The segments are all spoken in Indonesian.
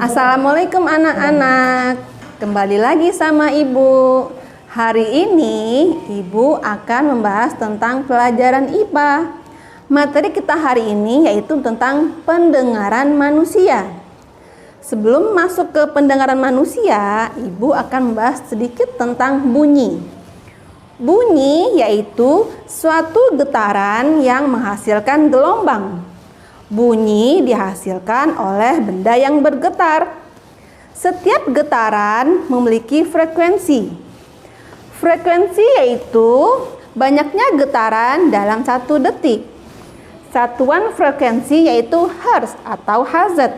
Assalamualaikum anak-anak. Kembali lagi sama Ibu. Hari ini Ibu akan membahas tentang pelajaran IPA. Materi kita hari ini yaitu tentang pendengaran manusia. Sebelum masuk ke pendengaran manusia, Ibu akan membahas sedikit tentang bunyi. Bunyi yaitu suatu getaran yang menghasilkan gelombang. Bunyi dihasilkan oleh benda yang bergetar. Setiap getaran memiliki frekuensi. Frekuensi yaitu banyaknya getaran dalam 1 detik. Satuan frekuensi yaitu hertz atau Hz.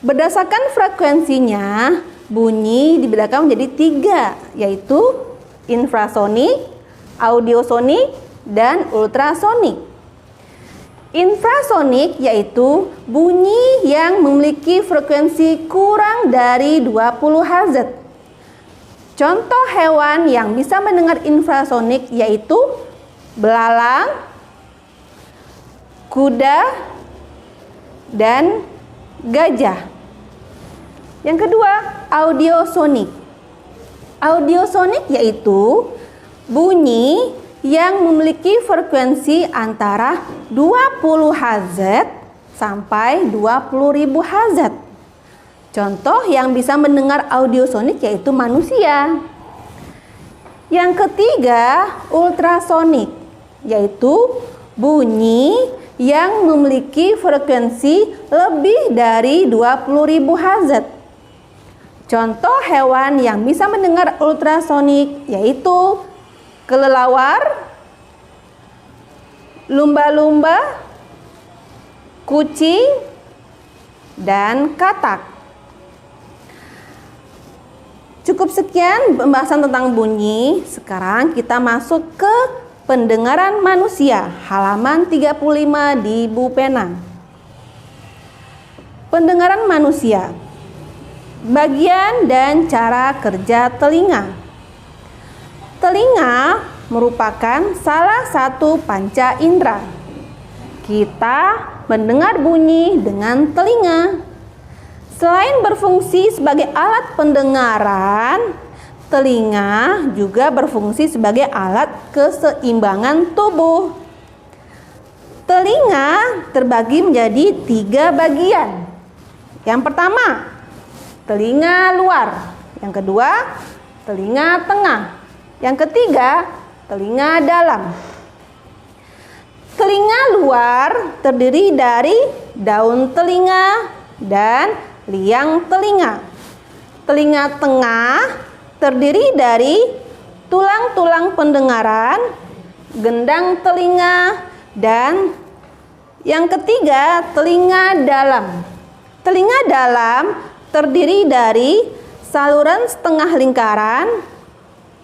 Berdasarkan frekuensinya, bunyi dibedakan menjadi 3, yaitu infrasonik, audiosonik, dan ultrasonik. Infrasonik yaitu bunyi yang memiliki frekuensi kurang dari 20 Hz. Contoh hewan yang bisa mendengar infrasonik yaitu belalang, kuda, dan gajah. Yang kedua, audiosonik. Audiosonik yaitu bunyi yang memiliki frekuensi antara 20 Hz sampai 20.000 Hz. Contoh yang bisa mendengar audiosonik yaitu manusia. Yang ketiga, ultrasonik, yaitu bunyi yang memiliki frekuensi lebih dari 20.000 Hz. Contoh hewan yang bisa mendengar ultrasonik yaitu kelelawar, lumba-lumba, kucing, dan katak. Cukup sekian pembahasan tentang bunyi. Sekarang kita masuk ke pendengaran manusia, halaman 35 di buku pena. Pendengaran manusia. Bagian dan cara kerja telinga. Telinga merupakan salah satu panca indera. Kita mendengar bunyi dengan telinga. Selain berfungsi sebagai alat pendengaran, telinga juga berfungsi sebagai alat keseimbangan tubuh. Telinga terbagi menjadi 3 bagian. Yang pertama, telinga luar. Yang kedua, telinga tengah. Yang ketiga, telinga dalam. Telinga luar terdiri dari daun telinga dan liang telinga. Telinga tengah terdiri dari tulang-tulang pendengaran, gendang telinga, dan yang ketiga, telinga dalam. Telinga dalam terdiri dari saluran setengah lingkaran,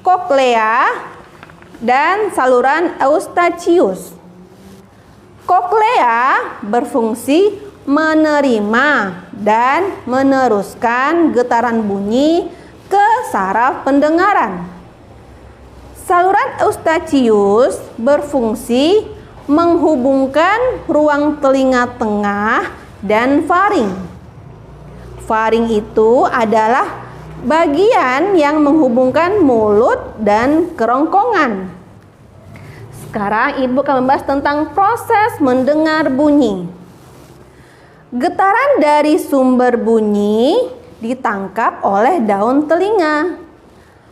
koklea, dan saluran eustachius. Koklea berfungsi menerima dan meneruskan getaran bunyi ke saraf pendengaran. Saluran eustachius berfungsi menghubungkan ruang telinga tengah dan faring. Faring itu adalah bagian yang menghubungkan mulut dan kerongkongan. Sekarang Ibu akan membahas tentang proses mendengar bunyi. Getaran dari sumber bunyi ditangkap oleh daun telinga,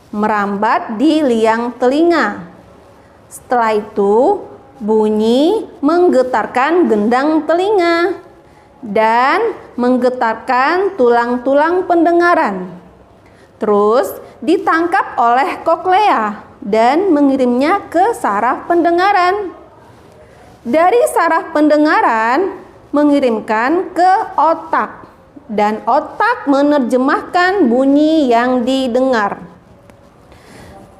merambat di liang telinga. Setelah itu, bunyi menggetarkan gendang telinga dan menggetarkan tulang-tulang pendengaran. Terus ditangkap oleh koklea dan mengirimnya ke saraf pendengaran. Dari saraf pendengaran mengirimkan ke otak dan otak menerjemahkan bunyi yang didengar.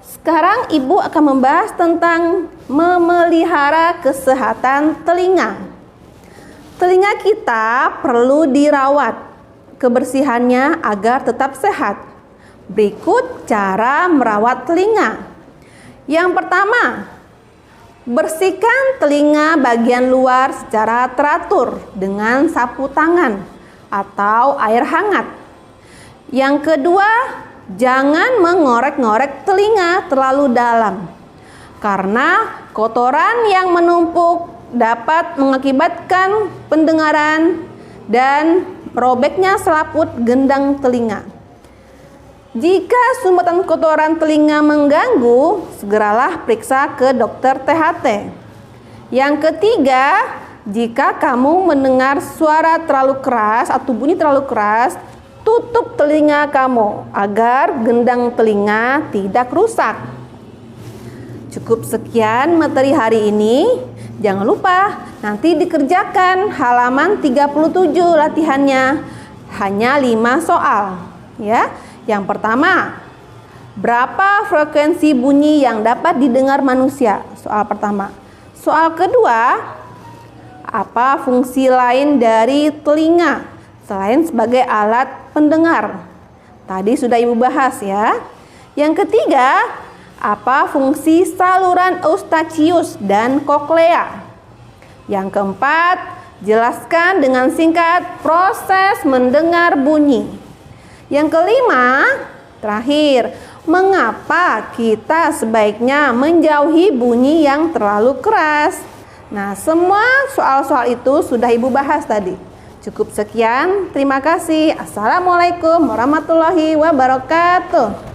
Sekarang Ibu akan membahas tentang memelihara kesehatan telinga. Telinga kita perlu dirawat kebersihannya agar tetap sehat. Berikut cara merawat telinga. Yang pertama, bersihkan telinga bagian luar secara teratur dengan sapu tangan. atau air hangat. Yang kedua, jangan mengorek-ngorek telinga terlalu dalam, karena kotoran yang menumpuk dapat mengakibatkan pendengaran dan robeknya selaput gendang telinga. Jika sumbatan kotoran telinga mengganggu, segeralah periksa ke dokter THT. Yang ketiga, jika kamu mendengar suara terlalu keras atau bunyi terlalu keras, tutup telinga kamu agar gendang telinga tidak rusak. Cukup sekian materi hari ini. Jangan lupa nanti dikerjakan halaman 37 latihannya. Hanya 5 soal, ya. Yang pertama, berapa frekuensi bunyi yang dapat didengar manusia? Soal pertama. Soal kedua, apa fungsi lain dari telinga selain sebagai alat pendengar? Tadi sudah Ibu bahas ya. Yang ketiga, apa fungsi saluran eustachius dan koklea? Yang keempat, jelaskan dengan singkat proses mendengar bunyi. Yang kelima, terakhir, mengapa kita sebaiknya menjauhi bunyi yang terlalu keras? Nah, semua soal-soal itu sudah Ibu bahas tadi. Cukup sekian, terima kasih. Assalamualaikum warahmatullahi wabarakatuh.